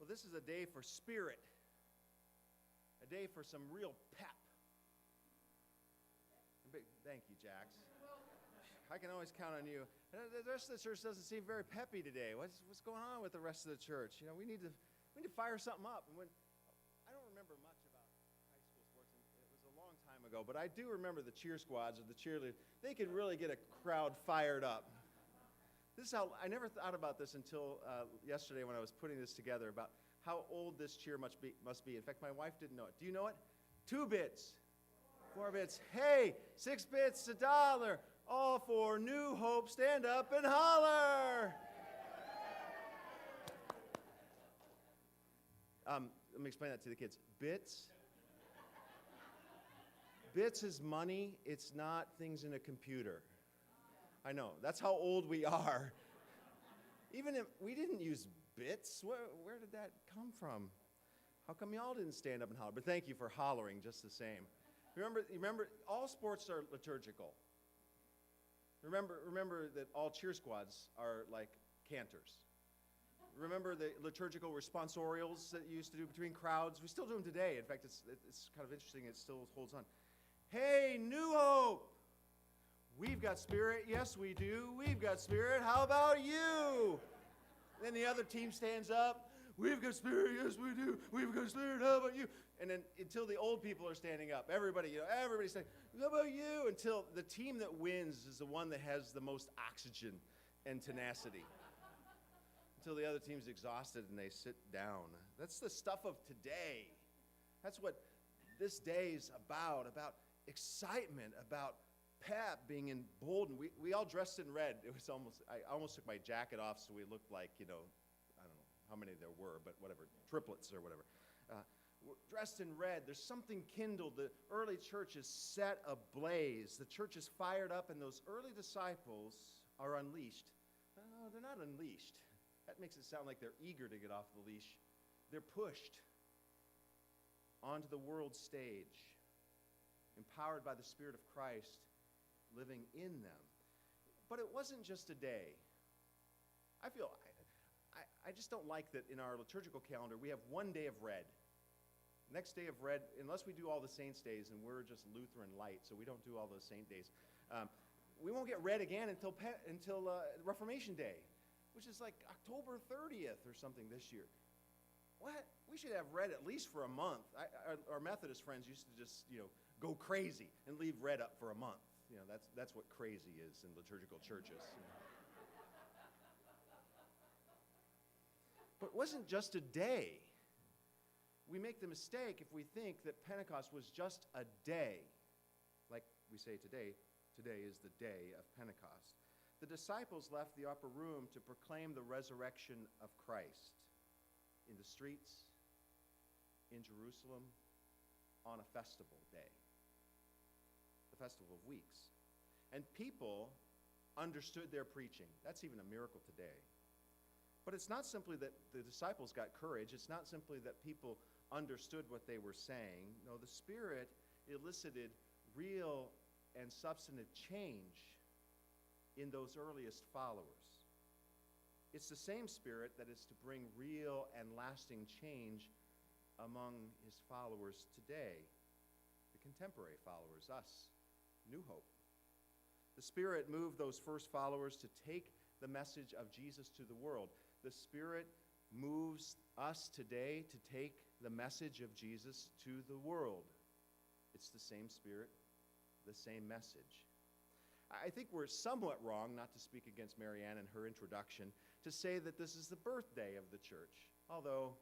Well, this is a day for spirit, a day for some real pep. Thank you, Jax. I can always count on you. The rest of the church doesn't seem very peppy today. What's going on with the rest of the church? You know, we need to fire something up. And I don't remember much about high school sports, and it was a long time ago, but I do remember the cheer squads or the cheerleaders. They could really get a crowd fired up. This is how I never thought about this until yesterday when I was putting this together about how old this cheer must be. In fact, my wife didn't know it. Do you know it? 2 bits, 4 bits. Hey, 6 bits, $1. All for New Hope. Stand up and holler. Let me explain that to the kids. Bits is money. It's not things in a computer. I know. That's how old we are. Even if we didn't use bits, where did that come from? How come y'all didn't stand up and holler? But thank you for hollering just the same. Remember, all sports are liturgical. Remember that all cheer squads are like cantors. Remember the liturgical responsorials that you used to do between crowds? We still do them today. In fact, it's kind of interesting. It still holds on. Hey, New Hope! We've got spirit. Yes, we do. We've got spirit. How about you? Then the other team stands up. We've got spirit. Yes, we do. We've got spirit. How about you? And then until the old people are standing up, everybody's saying, how about you? Until the team that wins is the one that has the most oxygen and tenacity. Until the other team's exhausted and they sit down. That's the stuff of today. That's what this day is about excitement, about pep, being emboldened. We all dressed in red. I almost took my jacket off so we looked like, I don't know how many there were, but whatever, triplets or whatever. Dressed in red. There's something kindled. The early church is set ablaze. The church is fired up, and those early disciples are unleashed. No, they're not unleashed. That makes it sound like they're eager to get off the leash. They're pushed onto the world stage, empowered by the Spirit of Christ living in them. But it wasn't just a day. I just don't like that in our liturgical calendar we have one day of red. Next day of red, unless we do all the saints' days, and we're just Lutheran light, so we don't do all those saint days, we won't get red again until Reformation Day, which is like October 30th or something this year. What? We should have red at least for a month. Our Methodist friends used to just, go crazy and leave red up for a month. That's what crazy is in liturgical churches. But it wasn't just a day. We make the mistake if we think that Pentecost was just a day. Like we say today is the day of Pentecost. The disciples left the upper room to proclaim the resurrection of Christ in the streets, in Jerusalem, on a festival day, the Festival of Weeks. And people understood their preaching. That's even a miracle today. But it's not simply that the disciples got courage. It's not simply that people understood what they were saying. No, the Spirit elicited real and substantive change in those earliest followers. It's the same Spirit that is to bring real and lasting change among his followers today, the contemporary followers, us, New Hope. The Spirit moved those first followers to take the message of Jesus to the world. The Spirit moves us today to take the message of Jesus to the world. It's the same Spirit, the same message. I think we're somewhat wrong, not to speak against Marianne and her introduction, to say that this is the birthday of the church, although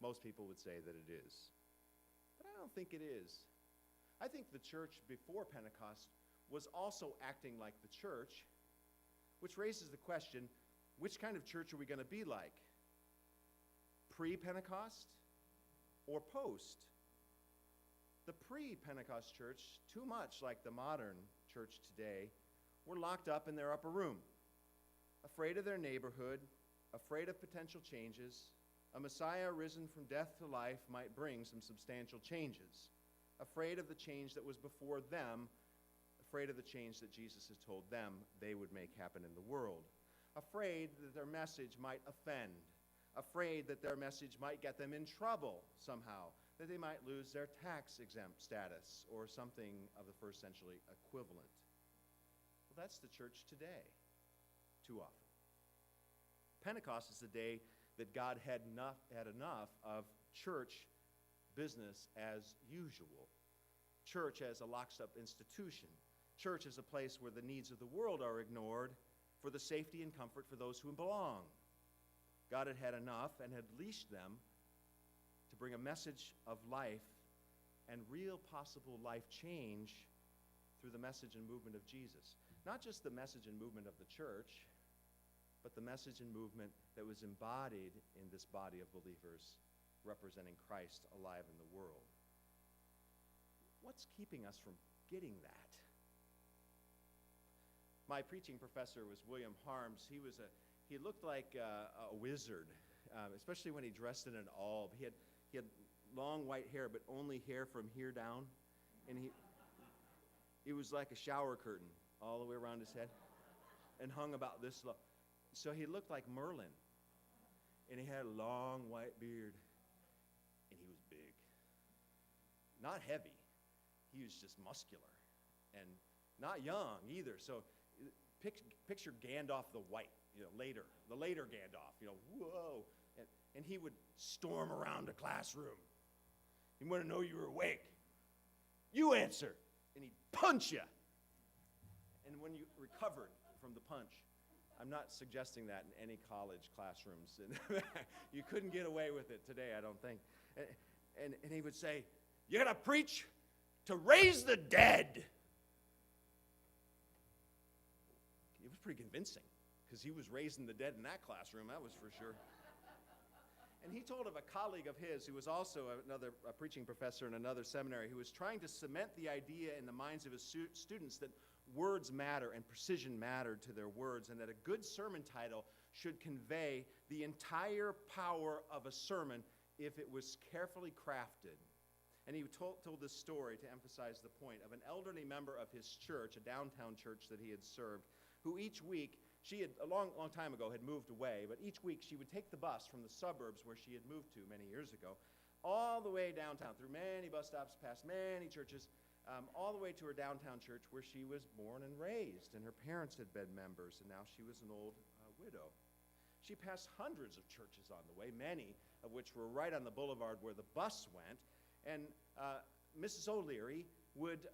most people would say that it is. But I don't think it is. I think the church before Pentecost was also acting like the church, which raises the question, which kind of church are we going to be like? Pre-Pentecost or post? The pre-Pentecost church, too much like the modern church today, were locked up in their upper room, afraid of their neighborhood, afraid of potential changes. A Messiah risen from death to life might bring some substantial changes, afraid of the change that was before them, afraid of the change that Jesus has told them they would make happen in the world, afraid that their message might offend, afraid that their message might get them in trouble somehow, that they might lose their tax-exempt status or something of the first century equivalent. Well, that's the church today, too often. Pentecost is the day that God had enough of church business as usual. Church as a locked-up institution. Church as a place where the needs of the world are ignored for the safety and comfort for those who belong. God had enough and had leashed them to bring a message of life and real possible life change through the message and movement of Jesus. Not just the message and movement of the church, but the message and movement that was embodied in this body of believers representing Christ alive in the world. What's keeping us from getting that? My preaching professor was William Harms. He looked like a wizard, especially when he dressed in an alb. He had long white hair, but only hair from here down, and it was like a shower curtain all the way around his head, and hung about this low. So he looked like Merlin, and he had a long white beard, and he was big. Not heavy. He was just muscular, and not young either. So picture Gandalf the White, the later Gandalf, whoa. And he would storm around a classroom. He wanted to know you were awake. You answer. And he'd punch you. And when you recovered from the punch, I'm not suggesting that in any college classrooms. You couldn't get away with it today, I don't think. And he would say, "You got to preach to raise the dead." It was pretty convincing, because he was raising the dead in that classroom, that was for sure. And he told of a colleague of his who was also a preaching professor in another seminary, who was trying to cement the idea in the minds of his students that words matter and precision mattered to their words, and that a good sermon title should convey the entire power of a sermon if it was carefully crafted. And he told this story to emphasize the point of an elderly member of his church, a downtown church that he had served, who each week, she had, a long time ago, had moved away, but each week she would take the bus from the suburbs where she had moved to many years ago, all the way downtown, through many bus stops, past many churches, all the way to her downtown church where she was born and raised, and her parents had been members, and now she was an old widow. She passed hundreds of churches on the way, many of which were right on the boulevard where the bus went, and Mrs. O'Leary would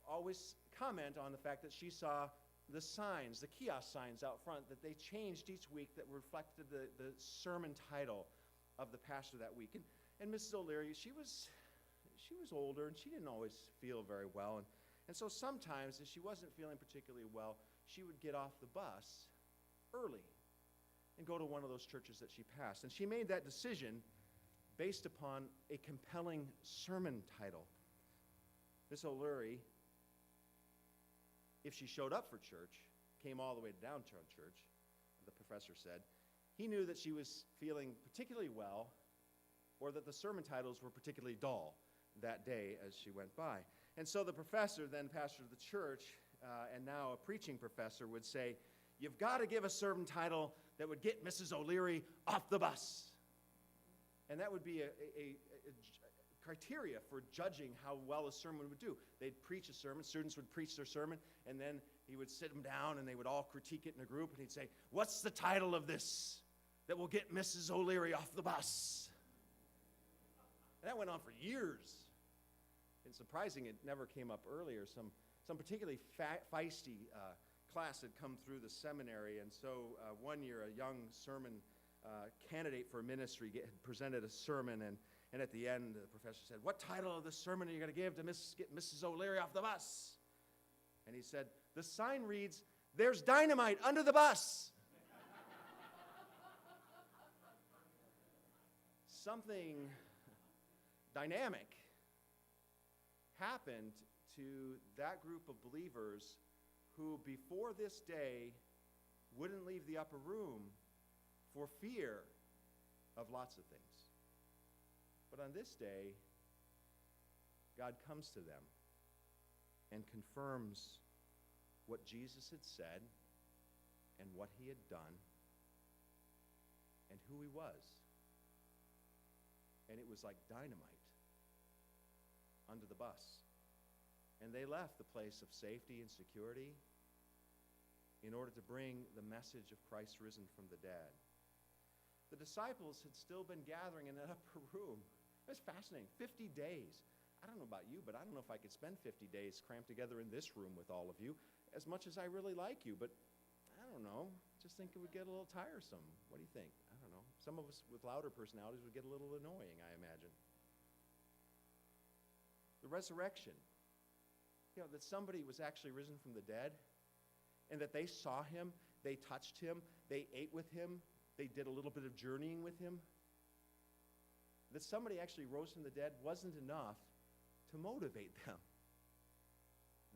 always comment on the fact that she saw the signs, the kiosk signs out front, that they changed each week that reflected the sermon title of the pastor that week. And Mrs. O'Leary, she was older, and she didn't always feel very well. And so sometimes, if she wasn't feeling particularly well, she would get off the bus early and go to one of those churches that she passed. And she made that decision based upon a compelling sermon title. Miss O'Leary, if she showed up for church, came all the way to downtown church, the professor said, he knew that she was feeling particularly well, or that the sermon titles were particularly dull that day as she went by. And so the professor, then pastor of the church, and now a preaching professor, would say, "You've got to give a sermon title that would get Mrs. O'Leary off the bus." And that would be a criteria for judging how well a sermon would do. They'd preach a sermon, students would preach their sermon, and then he would sit them down and they would all critique it in a group, and he'd say, "What's the title of this that will get Mrs. O'Leary off the bus?" And that went on for years. It's surprising it never came up earlier. Some particularly feisty class had come through the seminary, and so one year a young sermon candidate for ministry had presented a sermon, and at the end, the professor said, "What title of the sermon are you going to give to get Mrs. O'Leary off the bus?" And he said, "The sign reads, 'There's dynamite under the bus.'" Something dynamic happened to that group of believers who, before this day, wouldn't leave the upper room for fear of lots of things. But on this day, God comes to them and confirms what Jesus had said and what he had done and who he was. and it was like dynamite under the bus. And they left the place of safety and security in order to bring the message of Christ risen from the dead. The disciples had still been gathering in that upper room. It was fascinating. 50 days. I don't know about you, but I don't know if I could spend 50 days cramped together in this room with all of you, as much as I really like you, but I don't know. Just think it would get a little tiresome. What do you think? I don't know. Some of us with louder personalities would get a little annoying, I imagine. The resurrection. That somebody was actually risen from the dead, and that they saw him, they touched him, they ate with him, they did a little bit of journeying with him. That somebody actually rose from the dead wasn't enough to motivate them.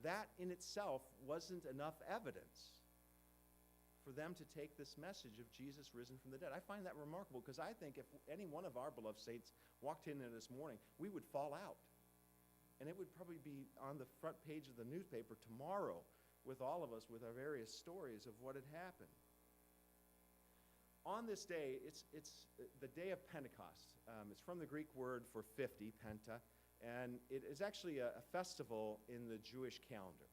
That in itself wasn't enough evidence for them to take this message of Jesus risen from the dead. I find that remarkable, because I think if any one of our beloved saints walked in there this morning, we would fall out. And it would probably be on the front page of the newspaper tomorrow with all of us with our various stories of what had happened. On this day, it's the day of Pentecost. It's from the Greek word for 50, penta, and it is actually a festival in the Jewish calendar.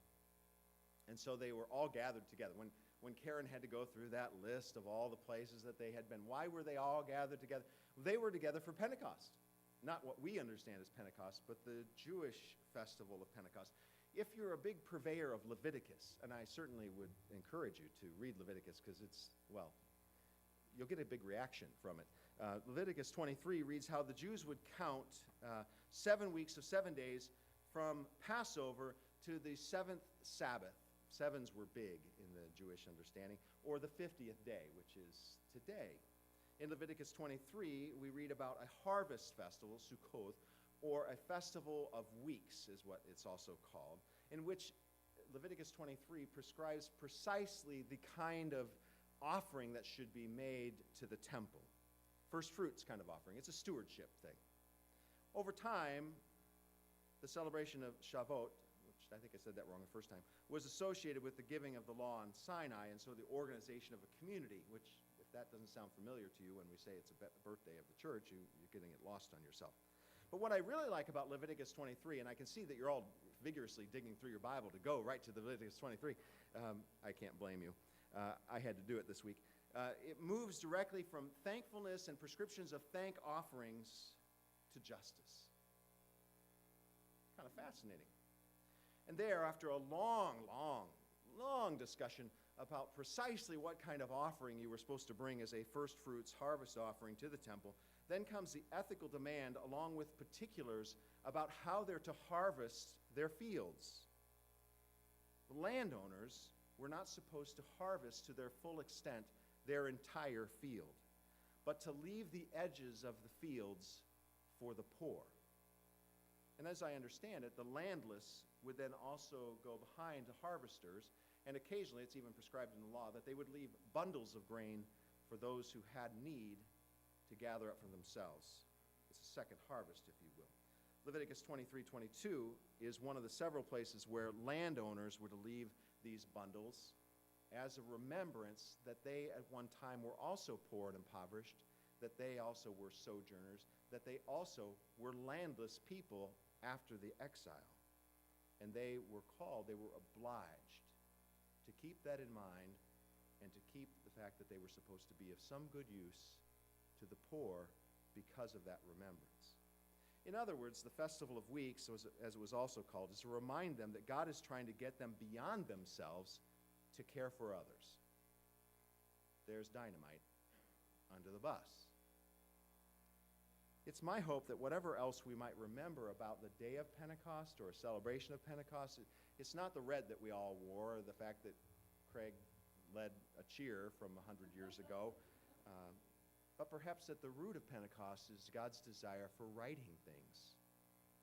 And so they were all gathered together. When Karen had to go through that list of all the places that they had been, why were they all gathered together? They were together for Pentecost. Not what we understand as Pentecost, but the Jewish festival of Pentecost. If you're a big purveyor of Leviticus, and I certainly would encourage you to read Leviticus, because it's, well, you'll get a big reaction from it. Leviticus 23 reads how the Jews would count 7 weeks of 7 days from Passover to the 7th Sabbath. Sevens were big in the Jewish understanding, or the 50th day, which is today. In Leviticus 23, we read about a harvest festival, Sukkot, or a festival of weeks is what it's also called, in which Leviticus 23 prescribes precisely the kind of offering that should be made to the temple. First fruits kind of offering. It's a stewardship thing. Over time, the celebration of Shavuot, which I think I said that wrong the first time, was associated with the giving of the law on Sinai, and so the organization of a community, which, if that doesn't sound familiar to you when we say it's a birthday of the church, you're getting it lost on yourself. But what I really like about Leviticus 23, and I can see that you're all vigorously digging through your Bible to go right to the Leviticus 23. I can't blame you. I had to do it this week. It moves directly from thankfulness and prescriptions of thank offerings to justice. Kind of fascinating. And there, after a long discussion about precisely what kind of offering you were supposed to bring as a first fruits harvest offering to the temple, then comes the ethical demand along with particulars about how they're to harvest their fields. The landowners were not supposed to harvest to their full extent their entire field, but to leave the edges of the fields for the poor. And as I understand it, the landless would then also go behind the harvesters, and occasionally it's even prescribed in the law that they would leave bundles of grain for those who had need to gather up for themselves. It's a second harvest, if you will. Leviticus 23:22 is one of the several places where landowners were to leave these bundles as a remembrance that they at one time were also poor and impoverished, that they also were sojourners, that they also were landless people after the exile. And they were obliged to keep that in mind and to keep the fact that they were supposed to be of some good use to the poor because of that remembrance. In other words, the Festival of Weeks, as it was also called, is to remind them that God is trying to get them beyond themselves to care for others. There's dynamite under the bus. It's my hope that whatever else we might remember about the day of Pentecost or a celebration of Pentecost, it's not the red that we all wore, or the fact that Craig led a cheer from 100 years ago, but perhaps at the root of Pentecost is God's desire for righting things,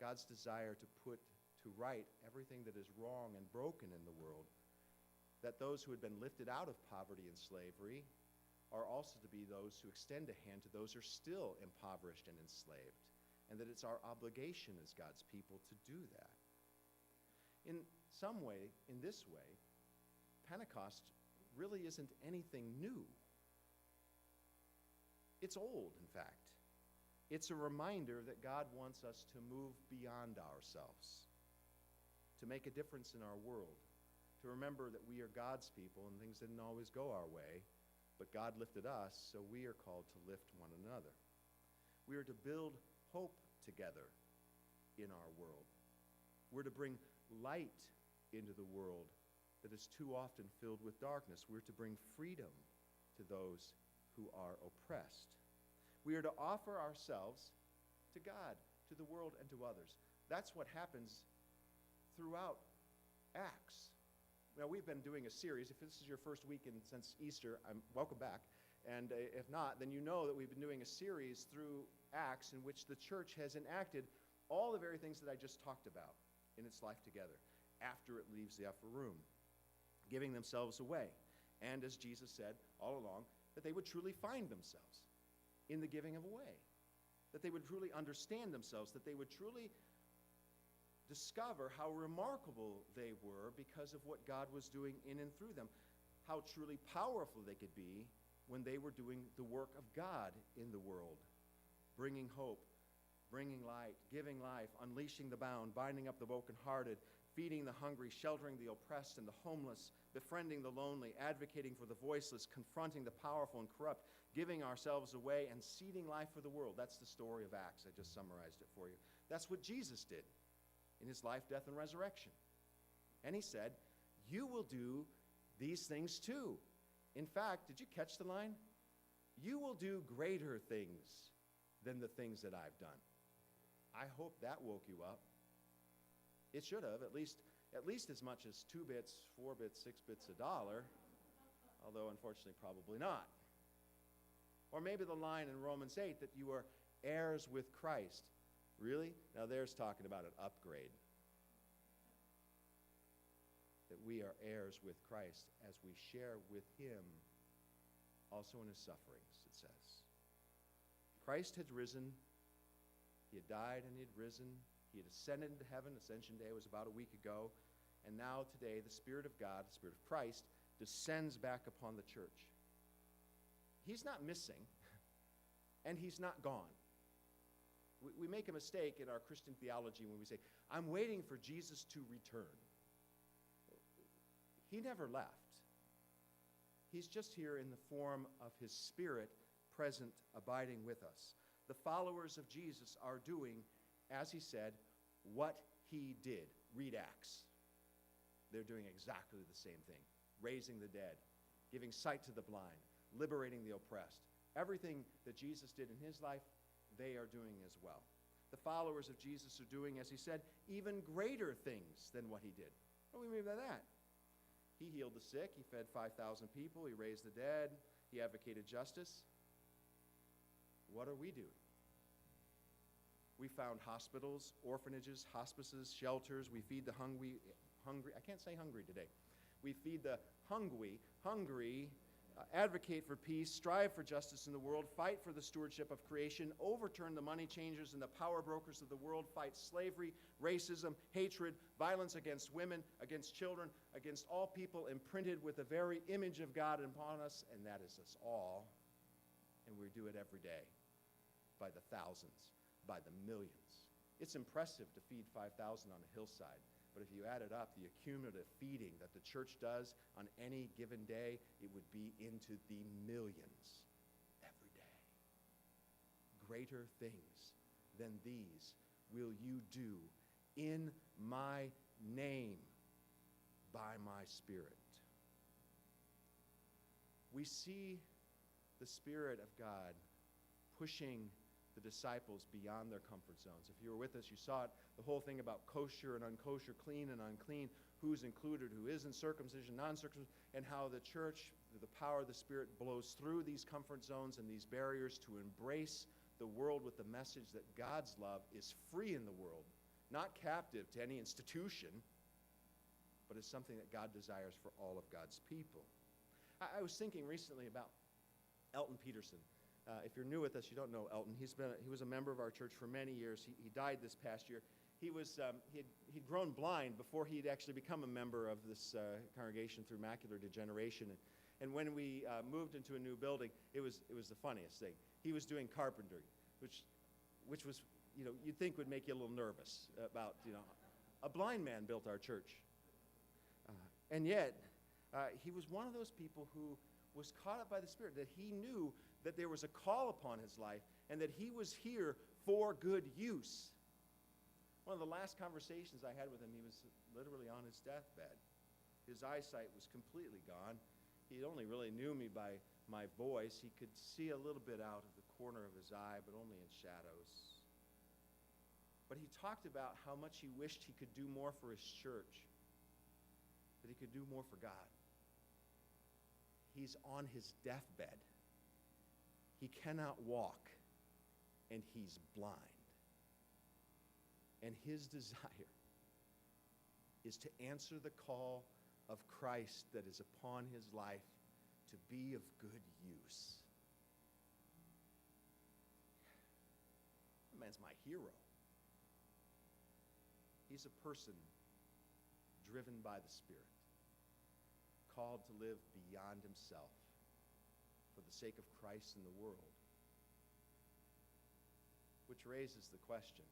God's desire to put to right everything that is wrong and broken in the world, that those who had been lifted out of poverty and slavery are also to be those who extend a hand to those who are still impoverished and enslaved, and that it's our obligation as God's people to do that. In some way, in this way, Pentecost really isn't anything new. It's old, in fact. It's a reminder that God wants us to move beyond ourselves, to make a difference in our world, to remember that we are God's people and things didn't always go our way, but God lifted us, so we are called to lift one another. We are to build hope together in our world. We're to bring light into the world that is too often filled with darkness. We're to bring freedom to those who are oppressed. We are to offer ourselves to God, to the world, and to others. That's what happens throughout Acts. Now, we've been doing a series. If this is your first weekend since Easter, welcome back. And if not, then you know that we've been doing a series through Acts in which the church has enacted all the very things that I just talked about in its life together after it leaves the upper room, giving themselves away. And as Jesus said all along, that they would truly find themselves in the giving of away, that they would truly understand themselves, that they would truly discover how remarkable they were because of what God was doing in and through them, how truly powerful they could be when they were doing the work of God in the world, bringing hope, bringing light, giving life, unleashing the bound, binding up the brokenhearted, feeding the hungry, sheltering the oppressed and the homeless, befriending the lonely, advocating for the voiceless, confronting the powerful and corrupt, giving ourselves away, and seeding life for the world. That's the story of Acts. I just summarized it for you. That's what Jesus did in his life, death, and resurrection. And he said, you will do these things too. In fact, did you catch the line? You will do greater things than the things that I've done. I hope that woke you up. It should have, at least as much as 2 bits, 4 bits, 6 bits a dollar, although unfortunately probably not. Or maybe the line in Romans 8 that you are heirs with Christ. Really? Now there's talking about an upgrade. That we are heirs with Christ as we share with him also in his sufferings, it says. Christ had risen. He had died and he had risen. He had ascended into heaven. Ascension Day was about a week ago. And now today, the Spirit of God, the Spirit of Christ, descends back upon the church. He's not missing, and he's not gone. We make a mistake in our Christian theology when we say, I'm waiting for Jesus to return. He never left. He's just here in the form of his Spirit present, abiding with us. The followers of Jesus are doing, as he said, what he did. Read Acts. They're doing exactly the same thing. Raising the dead, giving sight to the blind, liberating the oppressed. Everything that Jesus did in his life, they are doing as well. The followers of Jesus are doing, as he said, even greater things than what he did. What do we mean by that? He healed the sick. He fed 5,000 people. He raised the dead. He advocated justice. What are we doing? We found hospitals, orphanages, hospices, shelters. We feed the hungry. I can't say hungry today. We feed the hungry, advocate for peace, strive for justice in the world, fight for the stewardship of creation, overturn the money changers and the power brokers of the world, fight slavery, racism, hatred, violence against women, against children, against all people imprinted with the very image of God upon us, and that is us all. And we do it every day by the thousands, by the millions. It's impressive to feed 5,000 on a hillside. But if you added up the accumulative feeding that the church does on any given day, it would be into the millions every day. Greater things than these will you do in my name by my Spirit. We see the Spirit of God pushing the disciples beyond their comfort zones. If you were with us, you saw it, the whole thing about kosher and unkosher, clean and unclean, who's included, who isn't, circumcision, non-circumcision, and how the church, through the power of the Spirit, blows through these comfort zones and these barriers to embrace the world with the message that God's love is free in the world, not captive to any institution, but is something that God desires for all of God's people. I was thinking recently about Elton Peterson. If you're new with us, you don't know Elton. He was a member of our church for many years. He died this past year. He'd grown blind before he'd actually become a member of this congregation through macular degeneration. And when we moved into a new building, it was the funniest thing. He was doing carpentry, which which was, you'd think would make you a little nervous about, a blind man built our church. And yet, he was one of those people who was caught up by the Spirit, that he knew that there was a call upon his life and that he was here for good use. One of the last conversations I had with him, he was literally on his deathbed. His eyesight was completely gone. He only really knew me by my voice. He could see a little bit out of the corner of his eye, but only in shadows. But he talked about how much he wished he could do more for his church, that he could do more for God. He's on his deathbed. He cannot walk, and he's blind. And his desire is to answer the call of Christ that is upon his life to be of good use. That man's my hero. He's a person driven by the Spirit, called to live beyond himself for the sake of Christ and the world. Which raises the question,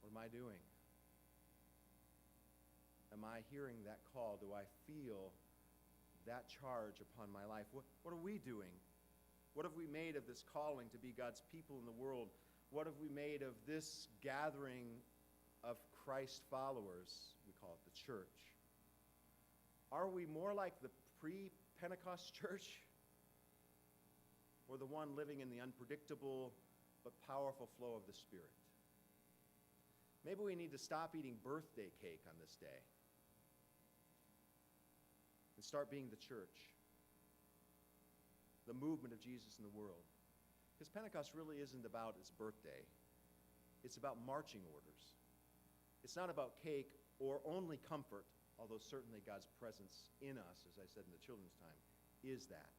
what am I doing? Am I hearing that call? Do I feel that charge upon my life? What are we doing? What have we made of this calling to be God's people in the world? What have we made of this gathering of Christ followers? We call it the church. Are we more like the pre-Pentecost church, or the one living in the unpredictable but powerful flow of the Spirit? Maybe we need to stop eating birthday cake on this day and start being the church, the movement of Jesus in the world. Because Pentecost really isn't about his birthday. It's about marching orders. It's not about cake or only comfort, although certainly God's presence in us, as I said in the children's time, is that.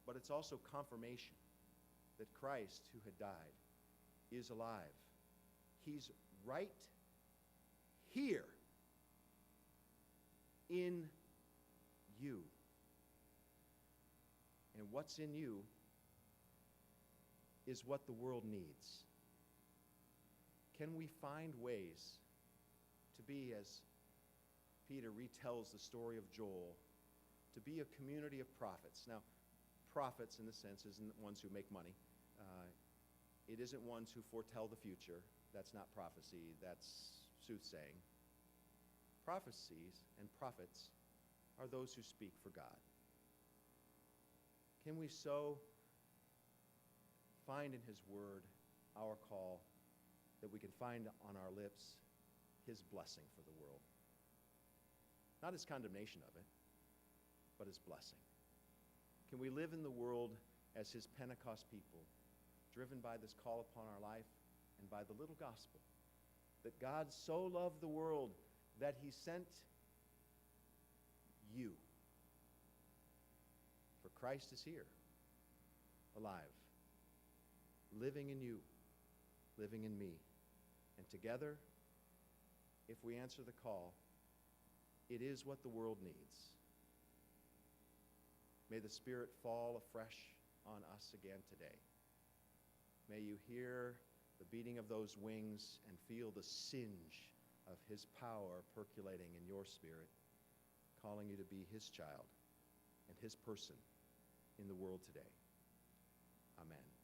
But it's also confirmation that Christ, who had died, is alive. He's right here in you. And what's in you is what the world needs. Can we find ways to be, as Peter retells the story of Joel, to be a community of prophets? Now, prophets, in the sense, isn't ones who make money. It isn't ones who foretell the future. That's not prophecy. That's soothsaying. Prophecies and prophets are those who speak for God. Can we so find in his word our call that we can find on our lips his blessing for the world? Not his condemnation of it, but his blessing. Can we live in the world as his Pentecost people, driven by this call upon our life and by the little gospel, that God so loved the world that he sent you. For Christ is here, alive, living in you, living in me. And together, if we answer the call, it is what the world needs. May the Spirit fall afresh on us again today. May you hear the beating of those wings and feel the singe of his power percolating in your spirit, calling you to be his child and his person in the world today. Amen.